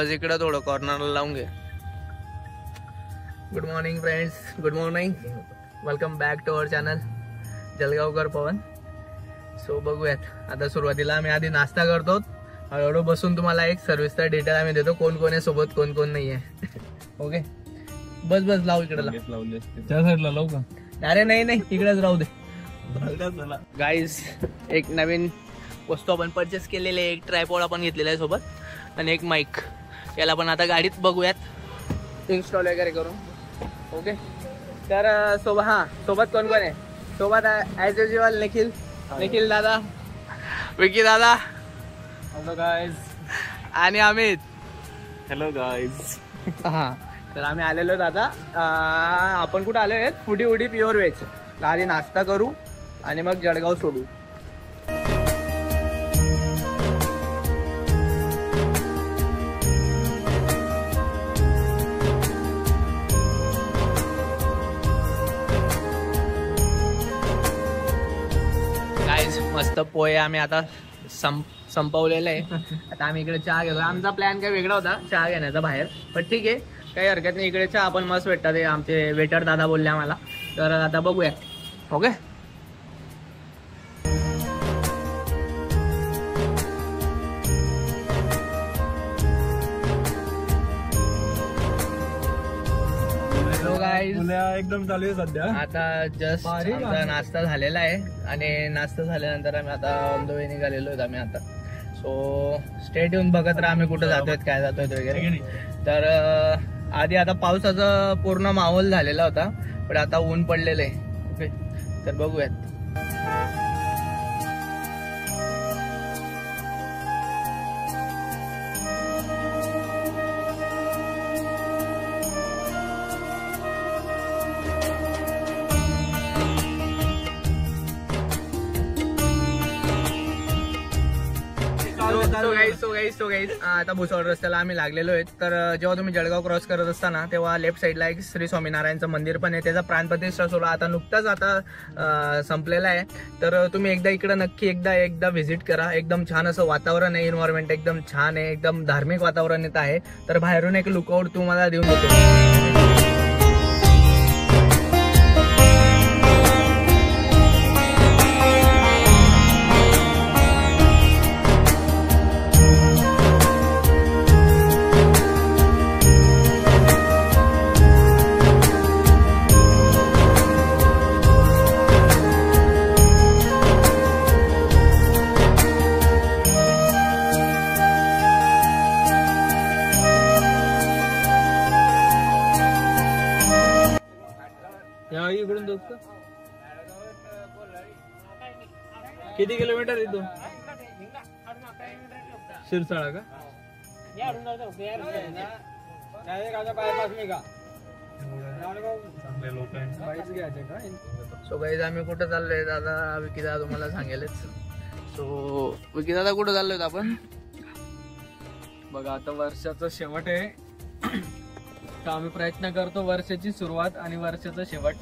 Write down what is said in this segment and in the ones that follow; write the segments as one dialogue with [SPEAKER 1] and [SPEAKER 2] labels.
[SPEAKER 1] बस इकडं थोडं कॉर्नरला लावून घे. Good morning friends, good morning, welcome back to our channel Jalgaonkar Pawan. So बघूयात आता. सुरुवातीला आम्ही आधी नाश्ता करतो, हळूहळू बसून तुम्हाला एक सर्व्हिसचा डिटेल आम्ही देतो, कोण कोण आहे सोबत, कोण कोण नाही आहे. ओके बस बस लावू इकडे,
[SPEAKER 2] त्या साईडला लावू का?
[SPEAKER 1] अरे नाही नाही इकडेच राहू दे. गाईज एक नवीन वस्तू आपण परचेस केलेली आहे, एक ट्रायपॉड आपण घेतलेला आहे सोबत आणि एक माईक. याला पण आता गाडीत बघूयात इन्स्टॉल वगैरे करून. ओके तर सोबत कोण कोण आहे? सोबत ॲज युजल निखिल दादा, विकी दादा,
[SPEAKER 2] हॅलो गाईज,
[SPEAKER 1] आणि अमित.
[SPEAKER 2] Hello guys.
[SPEAKER 1] हां तर आम्ही आलेलो दादा. आपण कुठं आलो आहेत? फुडी उडी प्युअर व्हेज. आधी नाश्ता करू आणि मग जळगाव सोडू. गाईज मस्त पोहे आम्ही आता संपवलेलं आहे. आता आम्ही इकडे चहा घेतो. आमचा प्लॅन काय वेगळा होता चहा घेण्याचा बाहेर, पण ठीक आहे काही हरकत नाही. इकडे चहा आपण मस्त भेटतात, आमचे वेटर दादा बोलले आम्हाला. तर आता बघूया. ओके
[SPEAKER 2] एकदम चालू आहे सध्या.
[SPEAKER 1] आता जस्ट आमचा नाश्ता झालेला आहे आणि नाश्ता झाल्यानंतर आम्ही आता ऑन द वे निघालेलो आहेत आम्ही आता. सो स्टेट येऊन बघत राहा आम्ही कुठं जातोय, काय जातोय वगैरे. तर आधी आता पावसाचा पूर्ण माहोल झालेला होता, पण आता ऊन पडलेलं आहे. ओके तर बघूयात. सो गाईज आता भुसावळ रस्त्याला आम्ही लागलेलो आहेत. तर जेव्हा तुम्ही जळगाव क्रॉस करत असताना तेव्हा लेफ्ट साईडला एक श्री स्वामीनारायणचं मंदिर पण आहे. त्याचा प्राणप्रतिष्ठा सोहळा आता नुकताच आता संपलेला आहे. तर तुम्ही एकदा इकडे नक्की एकदा व्हिजिट करा. एकदम छान असं वातावरण आहे, एन्व्हायरमेंट एकदम छान आहे, एकदम धार्मिक वातावरण येत आहे. तर बाहेरून एक लुकआउट तुम्हाला देऊन देतो.
[SPEAKER 2] इकडून दोस्त किती किलोमीटर इथून? शिरसाळा का?
[SPEAKER 1] सो गाईज आम्ही कुठं चाललोय दादा? विकी दादा तुम्हाला सांगेलच. सो विकी दादा कुठं चाललोय आपण?
[SPEAKER 2] बघा आता वर्षाचा शेवट आहे, तर आम्ही प्रयत्न करतो वर्षाची सुरुवात आणि वर्षाचा शेवट.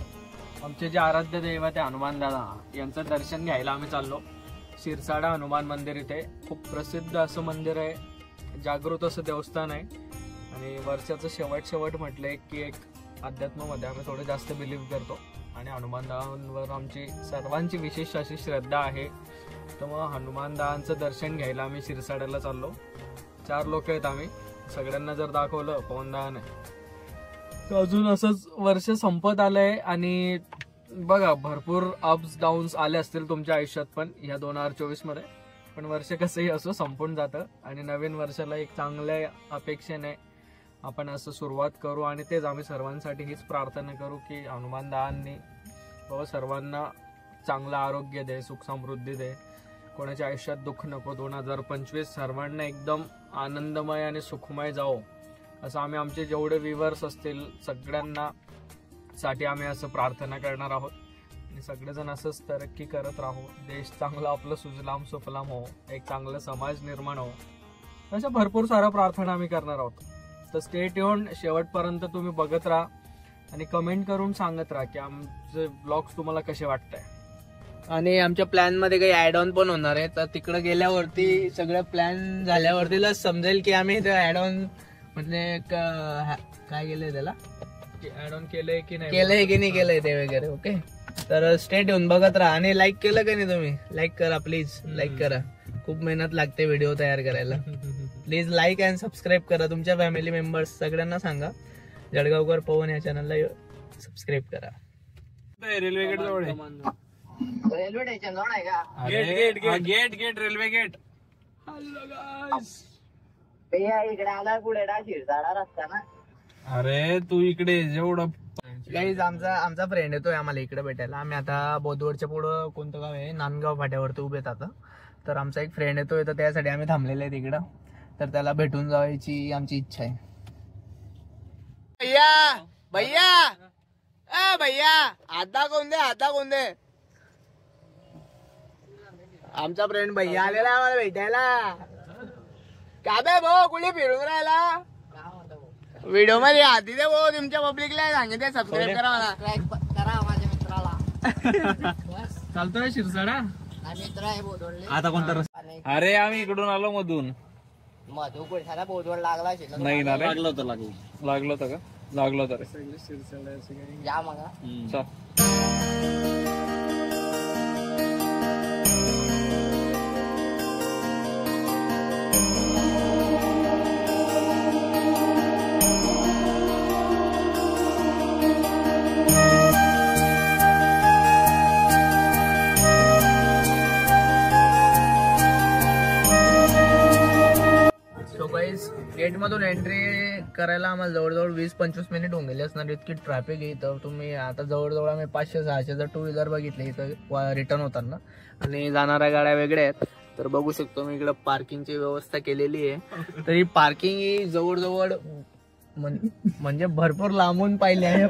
[SPEAKER 2] आमचे जे आराध्य दैवत आहे हनुमान दादा यांचं दर्शन घ्यायला आम्ही चाललो. शिरसाडा हनुमान मंदिर इथे खूप प्रसिद्ध असं मंदिर आहे, जागृत असं देवस्थान आहे. आणि वर्षाचं शेवट म्हटलंय की एक अध्यात्मामध्ये आम्ही थोडं जास्त बिलीव्ह करतो आणि हनुमान दादांवर आमची सर्वांची विशेष अशी श्रद्धा आहे. तर मग हनुमान दादांचं दर्शन घ्यायला आम्ही शिरसाड्याला चाललो. 4 लोक आहेत आम्ही. सगळ्यांना जर दाखवलं पवन दादाने तर अजून असंच वर्ष संपत आलंय. आणि बघा भरपूर अप्स डाऊन्स आले असतील तुमच्या आयुष्यात पण ह्या 2024 मध्ये, पण वर्ष कसंही असो संपून जातं आणि नवीन वर्षाला एक चांगल्या अपेक्षेने आपण असं सुरुवात करू. आणि तेच आम्ही सर्वांसाठी हीच प्रार्थना करू की हनुमान दादांनी सर्वांना चांगलं आरोग्य दे, सुख समृद्धी दे, कोणाच्या आयुष्यात दुःख नको. 2025 सर्वांना एकदम आनंदमय आणि सुखमय जाओ असं आम्ही आमचे जेवढे व्ह्यूअर्स असतील सगळ्यांना साठी आम्ही असं प्रार्थना करणार आहोत. आणि सगळेजण असंच तरक्की करत राहू, देश चांगला आपलं सुजलाम सुफलाम हो, एक चांगला समाज निर्माण हो, अशा भरपूर साऱ्या प्रार्थना आम्ही करणार आहोत. तर स्टे ट्यून्ड, शेवटपर्यंत तुम्ही बघत राहा आणि कमेंट करून सांगत राहा की आमचे ब्लॉग्स तुम्हाला कसे वाटतंय.
[SPEAKER 1] आणि आमच्या प्लॅन मध्ये काही ऍड ऑन पण होणार आहे, तर तिकडे गेल्यावरती सगळं प्लॅन झाल्यावरतीच समजेल की आम्ही ते ऍड ऑन म्हणजे काय केलंय त्याला,
[SPEAKER 2] ऍड ऑन केलंय की नाही,
[SPEAKER 1] केलंय की नाही केलंय ते वगैरे. ओके, तर स्टे ट्यून बघत राहा. आणि लाईक केलं का नाही तुम्ही? लाईक करा प्लीज, लाईक करा. खूप मेहनत लागते व्हिडिओ तयार करायला. प्लीज लाईक अँड सबस्क्राईब करा. तुमच्या फॅमिली मेंबर्स सगळ्यांना सांगा जळगावकर पवन या चॅनलला सबस्क्राईब करा.
[SPEAKER 3] रेल्वे गेट जवळ आहे.
[SPEAKER 4] रेल्वे स्टेशन जवळ आहे का?
[SPEAKER 3] Gate railway gate.
[SPEAKER 4] इकडे आला पुढे शिरसाडा रस्ता ना.
[SPEAKER 3] अरे तू इकडे जेवढं
[SPEAKER 1] गाईज आमचा फ्रेंड येतोय आम्हाला इकडे भेटायला. आम्ही आता बोदवडच्या पुढं कोणतं गाव आहे, नांदगाव फाट्यावरती उभेत आता. तर आमचा एक फ्रेंड येतोय, तर त्यासाठी आम्ही थांबलेले आहे तिकडं. तर त्याला भेटून जायची आमची इच्छा आहे. भैया भैया भैया आता कोण दे आमचा फ्रेंड भैया आलेला आम्हाला भेटायला. का बे भाऊ कुठे फिरून राहिला? व्हिडिओ मध्ये आधी दे भाऊ, तुमच्या पब्लिकला सांगितले सबस्क्राईब करा मला.
[SPEAKER 4] करा माझ्या मित्राला.
[SPEAKER 2] चालतोय शिरसाडा.
[SPEAKER 4] मित्र आहे बोधवडले.
[SPEAKER 3] आता कोणता रस्ता? अरे आम्ही इकडून आलो मधून.
[SPEAKER 4] मधू कोळशाला बोधवड लागला
[SPEAKER 3] नाही ना, लागलं होतं का? लागलं होतं रे.
[SPEAKER 4] या मग.
[SPEAKER 3] चल.
[SPEAKER 1] गेट मधून एंट्री करायला आम्हाला जवळजवळ 20-25 मिनिट होऊन गेले असणार, इतकी ट्रॅफिक आहे. तर तुम्ही आता जवळजवळ आम्ही 500-600 जर 2 व्हीलर बघितले इथं रिटर्न होताना, आणि जाणाऱ्या गाड्या वेगळ्या आहेत. तर बघू शकतो मी इकडं पार्किंगची व्यवस्था केलेली आहे. तर ही पार्किंग ही जवळजवळ म्हणजे भरपूर लांबून पाहिली आहे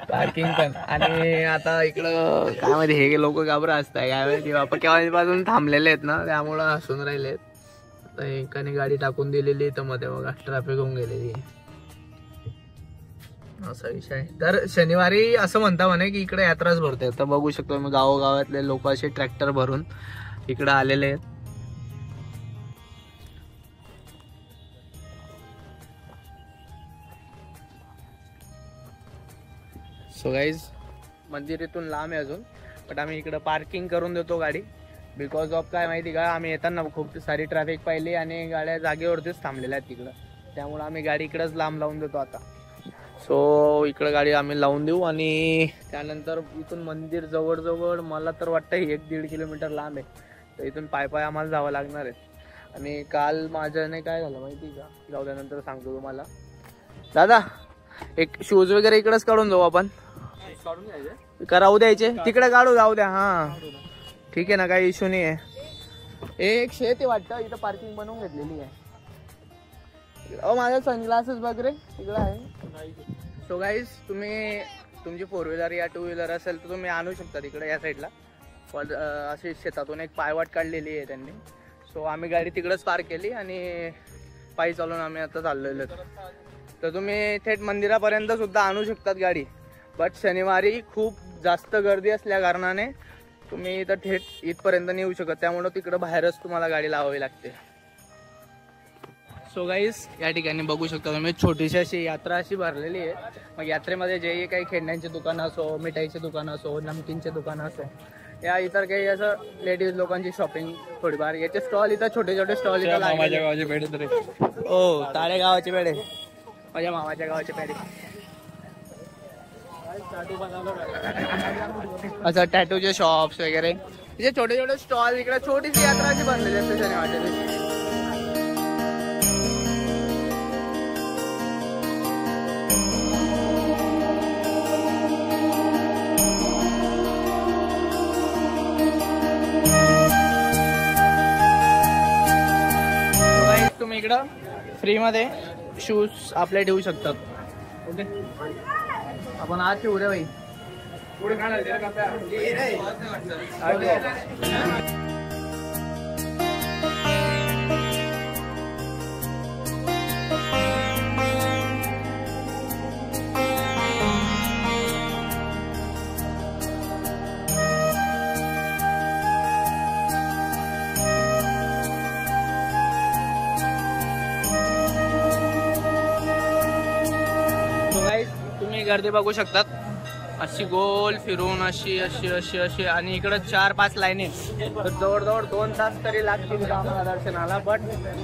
[SPEAKER 1] पार्किंग पण. आणि आता इकडं काय माहिती हे लोक घाबरा असताय काय माहिती बापा, केव्हापासून थांबलेले आहेत ना, त्यामुळं हसून राहिले आहेत. एकाने गाडी टाकून दिलेली तर मध्ये बघा ट्रॅफिक होऊन गेलेली, असा विषय आहे. तर शनिवारी असं म्हणता म्हणे की इकडे यात्राच भरते. तर बघू शकतो मी गावोगावातले लोक असे ट्रॅक्टर भरून इकडे आलेले आहेत. सो गाईज मंदिर इथून लांब आहे अजून, बट आम्ही इकडे पार्किंग करून देतो गाडी. बिकॉज ऑफ काय माहिती का, आम्ही येताना खूप सारी ट्रॅफिक पाहिली आणि गाड्या जागेवरतीच थांबलेल्या आहेत तिकडं, त्यामुळे आम्ही गाडी इकडेच लांब लावून देतो आता. सो इकडे गाडी आम्ही लावून देऊ. आणि त्यानंतर इथून मंदिर जवळजवळ मला तर वाटतं 1-1.5 किलोमीटर लांब आहे. तर इथून पाय आम्हाला जावं लागणार आहे. आणि काल माझ्याने काय झालं माहिती का, जाऊ त्यानंतर सांगतो तुम्हाला. दादा एक शूज वगैरे इकडेच काढून जाऊ आपण, राहू द्यायचे तिकडे काढू, जाऊ द्या. हा ठीक आहे ना, काही इश्यू नाही आहे. एक शेत आहे वाटतं इथं, पार्किंग बनवून घेतलेली आहे. माझे सनग्लासेस वगैरे तिकडे आहे. सो गाईज तुम्ही तुमची 4 व्हीलर या 2 व्हीलर असेल तर तुम्ही आणू शकता तिकडे या साईडला. पण अशी शेतातून एक पायवाट काढलेली आहे त्यांनी. सो आम्ही गाडी तिकडेच पार्क केली आणि पायी चालून आम्ही आता चाललेलो. तर तुम्ही थेट मंदिरापर्यंत सुद्धा आणू शकतात गाडी, बट शनिवारी खूप जास्त गर्दी असल्या कारणाने तुम्ही इथं थेट इथपर्यंत नाही येऊ शकत, त्यामुळे तिकडं बाहेरच तुम्हाला गाडी लावावी लागते. सो गाईज या ठिकाणी बघू शकता तुम्ही छोटीशी अशी यात्रा अशी भरलेली आहे. मग यात्रेमध्ये जे काही खेळण्यांची दुकानं असो, मिठाईची दुकानं असो, नमकीनचे दुकानं असो, या इतर काही असं लेडीज लोकांची शॉपिंग थोडीफार, याचे स्टॉल इथं छोटे छोटे स्टॉल इथं लागले. हो ताळे गावाचे पेढे, माझ्या मामाच्या गावाचे पेढे. असं टॅटूचे शॉप्स वगैरे तिथे छोटे छोटे स्टॉल, इकडे छोटीशी यात्रा अशी बनलेली असते शनिवारच्या दिवशी. तुम्ही इकडं फ्रीमध्ये शूज आपले ठेवू शकतात. ओके, आपण आज ठेवू रे भाई. तुम्ही गर्दी बघू शकतात, अशी गोल फिरून अशी अशी अशी अशी, आणि इकडं 4-5 लाईनी, तर जवळजवळ 2 तास तरी लागतील आम्हाला दर्शनाला.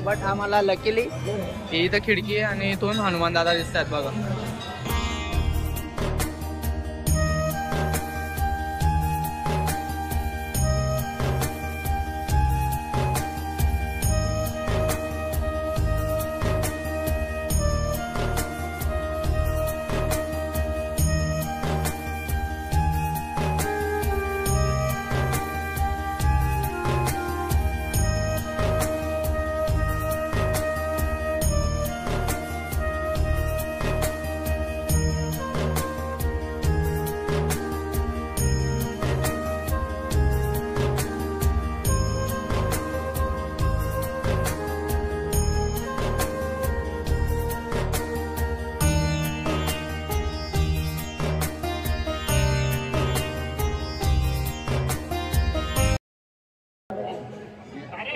[SPEAKER 1] बट आम्हाला लकीली इथं खिडकी आहे आणि इथून हनुमान दादा दिसतात बघा.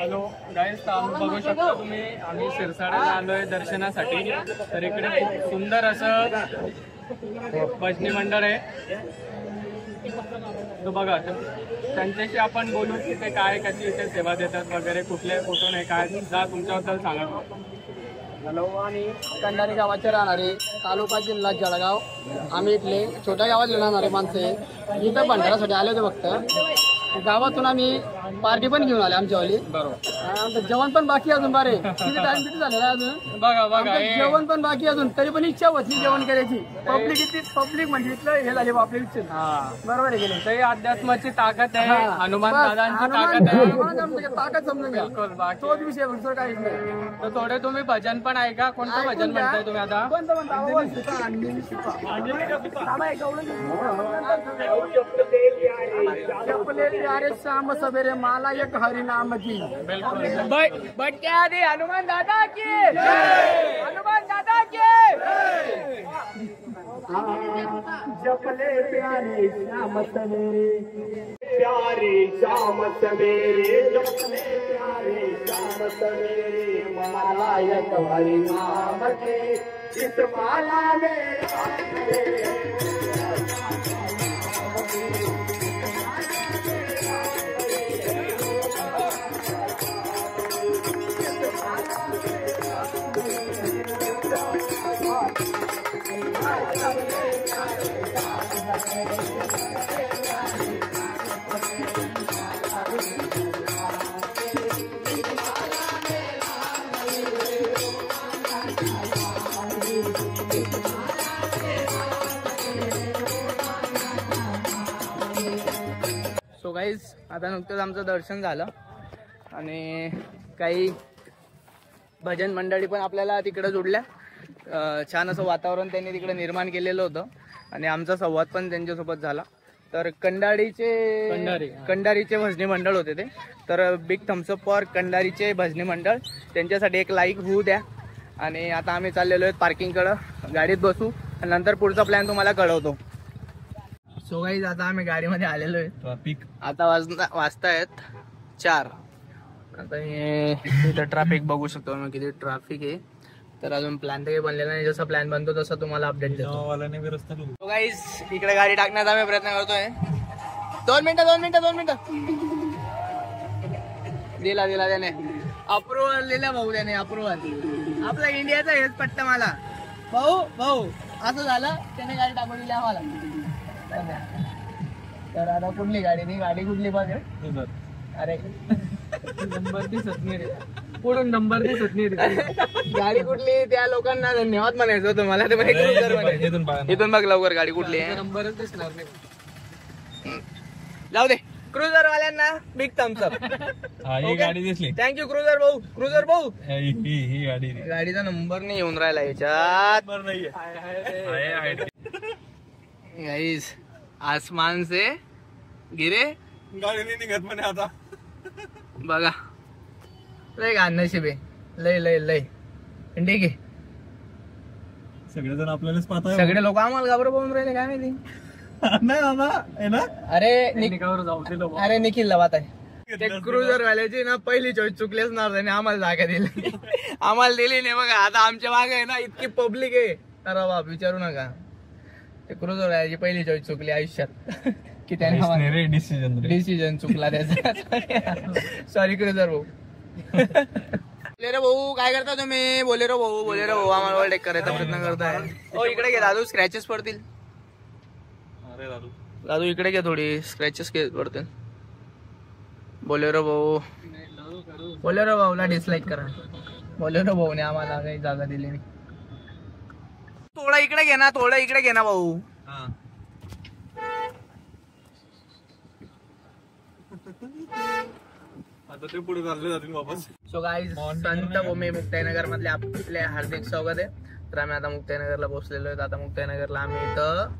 [SPEAKER 2] हॅलो गाईस, आम्ही बघू शकता तुम्ही, आम्ही शिरसाड्याला आलोय दर्शनासाठी. तर इकडे खूप सुंदर असं भजनी मंडळ आहे. तो बघा, त्यांच्याशी आपण बोलू की ते काय कशी इथे सेवा देतात वगैरे, कुठून आहे काय, जा तुमच्याबद्दल सांगा.
[SPEAKER 5] हॅलो, आम्ही कंडारी गावाचे राहणारे, तालुका जिल्हा जळगाव. आम्ही इथले छोट्या गावात राहणारे माणसे इथं भंडारासाठी आले होते. फक्त गावातून आम्ही पार्टी पण घेऊन आले आमच्यावाली. बरोबर, जेवण पण बाकी अजून. बारे किती टाइम किती झालेला अजून,
[SPEAKER 2] बघा
[SPEAKER 5] जेवण पण बाकी अजून, तरी पण इच्छा होती जेवण करायची. पब्लिक म्हणजे इथलं हे झाले आपल्या इच्छा. बरोबर आहे गेले.
[SPEAKER 2] ते अध्यात्माची ताकद आहे, हनुमान दादांची ताकद आहे,
[SPEAKER 5] ताकद समजून घ्या. तोच विषय दुसरं काहीच नाही.
[SPEAKER 2] तर थोडे तुम्ही भजन पण ऐका. कोणतं भजन म्हणताय तुम्ही आता?
[SPEAKER 5] अरे शाम सवेरे माला एक हरि नाम की.
[SPEAKER 1] बट क्या आधी हनुमान दादा की, हनुमान दादा की.
[SPEAKER 5] जपले प्यारे श्याम सवेरे, प्यारे श्याम सवेरे, जपले प्यारे श्याम सवेरे, माला एक हरि नाम की, इस माला में
[SPEAKER 1] सो गाईज, आता नुकतंच आमचं दर्शन झालं आणि काही भजन मंडळी पण आपल्याला तिकडे जोडल्या. छान असं वातावरण त्यांनी तिकडे निर्माण केलेलं होतं आणि आमचा संवाद पण त्यांच्यासोबत झाला. तर कंडारीचे भजनी मंडळ होते ते. तर बिग थम्सअप फॉर कंडारीचे भजनी मंडळ, त्यांच्यासाठी एक लाईक होऊ द्या. आणि आता आम्ही चाललेलो आहेत पार्किंगकडं, गाडीत बसू आणि नंतर पुढचा प्लॅन तुम्हाला कळवतो. सो गाईज, आता आम्ही गाडीमध्ये आलेलो आहे.
[SPEAKER 3] ट्रॅफिक
[SPEAKER 1] आता वाजतायत 4. आता हे इथं ट्रॅफिक बघू शकतो मी, किती ट्रॅफिक आहे. तर अजून प्लॅन तर काही बनलेला नाही, जसा प्लॅन बनतो तसा तुम्हाला अपडेट देतो. सो गाईज, इकडे गाडी टाकण्याचा आम्ही प्रयत्न करतोय. 2 मिनिटं दिला त्याने अप्रुव्हल दिला भाऊ, त्याने अप्रुव्हल. आपला इंडियाचा हेच पट्टा मला. भाऊ असं झालं, त्याने गाडी टाकून दिली आम्हाला. तर आता कुठली गाडी, ती गाडी कुठली बघ. अरे
[SPEAKER 2] नंबर दिसत नाही रे, पुढून नंबर दिसत नाही रे.
[SPEAKER 1] गाडी कुठली, त्या लोकांना धन्यवाद म्हणायचं होतं मला. ते इथून बघ लवकर गाडी कुठली आहे.
[SPEAKER 2] नंबरच दिसणार नाही.
[SPEAKER 1] जाऊ दे, क्रुझर वाल्यांना बिग थम्सअप.
[SPEAKER 3] ही गाडी दिसली.
[SPEAKER 1] थँक्यू क्रुझर भाऊ.
[SPEAKER 3] ही गाडी
[SPEAKER 1] गाडीचा नंबर नाही येऊन राहिला याच्यात. गाइस, आसमान से गिरे
[SPEAKER 3] गाडी नाही निघत म्हणे आता.
[SPEAKER 1] बघा, लय घाण नशीब आहे. लय ठीक आहे.
[SPEAKER 3] सगळेजण आपल्यालाच पाहताय.
[SPEAKER 1] सगळे लोक आम्हाला घाबर बोलून राहिले, काय माहिती.
[SPEAKER 3] नाही बाबा, आहे ना.
[SPEAKER 1] अरे निखिल बात आहे. ते क्रुझर वाल्याची ना पहिली चॉईस चुकलेच ना, त्याने आम्हाला जागा दिली. आम्हाला दिली नाही. बघा आता आमच्या मागे आहे ना इतकी पब्लिक आहे, तर बाप विचारू नका. क्रुझर याची पहिली चॉईस चुकली आयुष्यात की त्याने डिसिजन चुकला त्याचा. सॉरी क्रुझर भाऊ. बोलेरो भाऊ काय करता तुम्ही? बोलेरो भाऊ आम्हाला ओव्हरटेक करायचा प्रयत्न करताय. हो इकडे घे दादू, स्क्रॅचेस पडतील. दादू इकडे घे, थोडी स्क्रॅचेस पडतील. बोलेरो भाऊला डिसलाईक करा. बोलेरो भाऊने आम्हाला काही जागा दिली नाही. थोडा इकडे घे ना भाऊ.
[SPEAKER 3] आता ते पुढे चालले जातील वापस.
[SPEAKER 1] सो गाईज, संत भूमी मुक्ताईनगर मधले आपले हार्दिक स्वागत आहे. तर आम्ही आता मुक्ताईनगरला पोहोचलेलो आहेत. आता मुक्ताईनगरला आम्ही इथं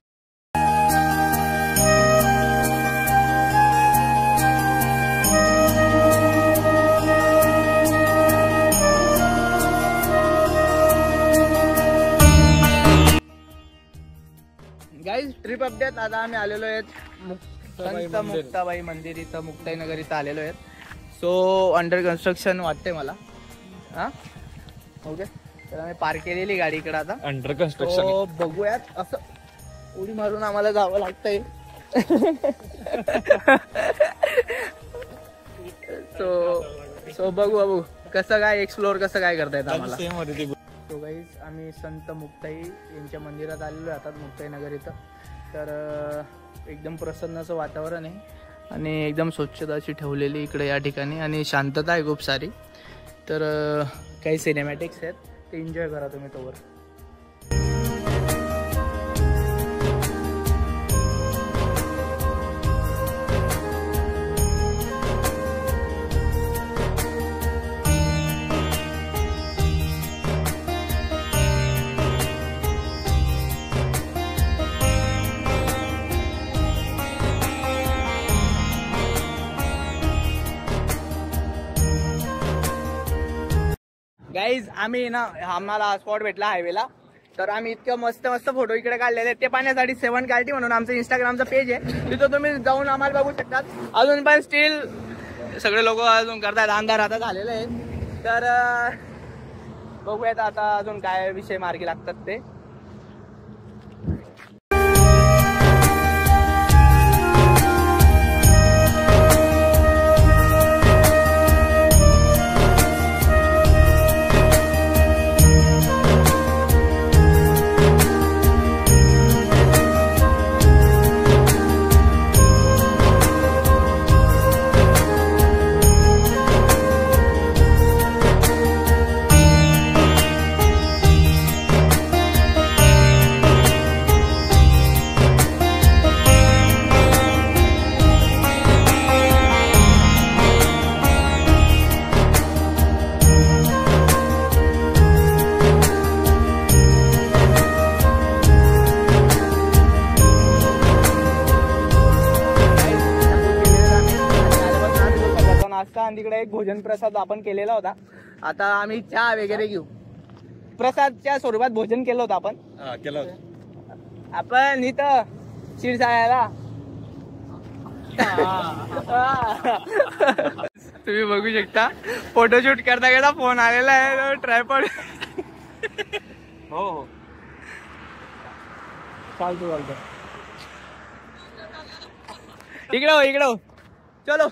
[SPEAKER 1] गाईज ट्रिप अपडेट. आता आम्ही आलेलो आहेत संत मुक्ताबाई मंदिर इथं, मुक्ताईनगर इथं आलेलो आहेत. सो अंडर कन्स्ट्रक्शन वाटते मला. हा ओके, तर आम्ही पार्क केलेली गाडी इकडे आता
[SPEAKER 3] अंडर कन्स्ट्रक्शन.
[SPEAKER 1] बघूयात. असं उडी मारून आम्हाला जावं लागतंय. सो बघू कसं काय एक्सप्लोर कसं काय करता येतं आम्हाला. सो गाईज, आम्ही संत मुक्ताई यांच्या मंदिरात आलेलो आहे आता मुक्ताईनगर इथं. तर एकदम प्रसन्न असं वातावरण आहे आणि एकदम स्वच्छता अशी ठेवलेली इकडे या ठिकाणी आणि शांतता आहे खूप सारी. तर काही सिनेमॅटिक्स आहेत, ते एन्जॉय करा तुम्ही तोवर. गाईज, आम्ही ना आम्हाला स्पॉट भेटला हायवेला. तर आम्ही इतकं मस्त फोटो इकडे काढलेले आहेत. ते पाहण्यासाठी 7 कार्टी म्हणून आमचं इंस्टाग्रामचं पेज आहे, तिथं तुम्ही जाऊन आम्हाला बघू शकतात. अजून पण स्टील सगळे लोक अजून करतात, अंधार आता झालेलं आहे. तर बघूयात आता अजून काय विषय मार्गी लागतात ते. आणि तिकडे एक भोजन प्रसाद आपण केलेला होता. आता आम्ही चहा वगैरे घेऊ. प्रसादच्या स्वरूपात भोजन केलं होतं आपण इथं शिरसाळ्याला. तुम्ही बघू शकता फोटोशूट करता फोन आलेला आहे ट्रायपॉड.
[SPEAKER 3] हो
[SPEAKER 1] चालतो इकडं चलो.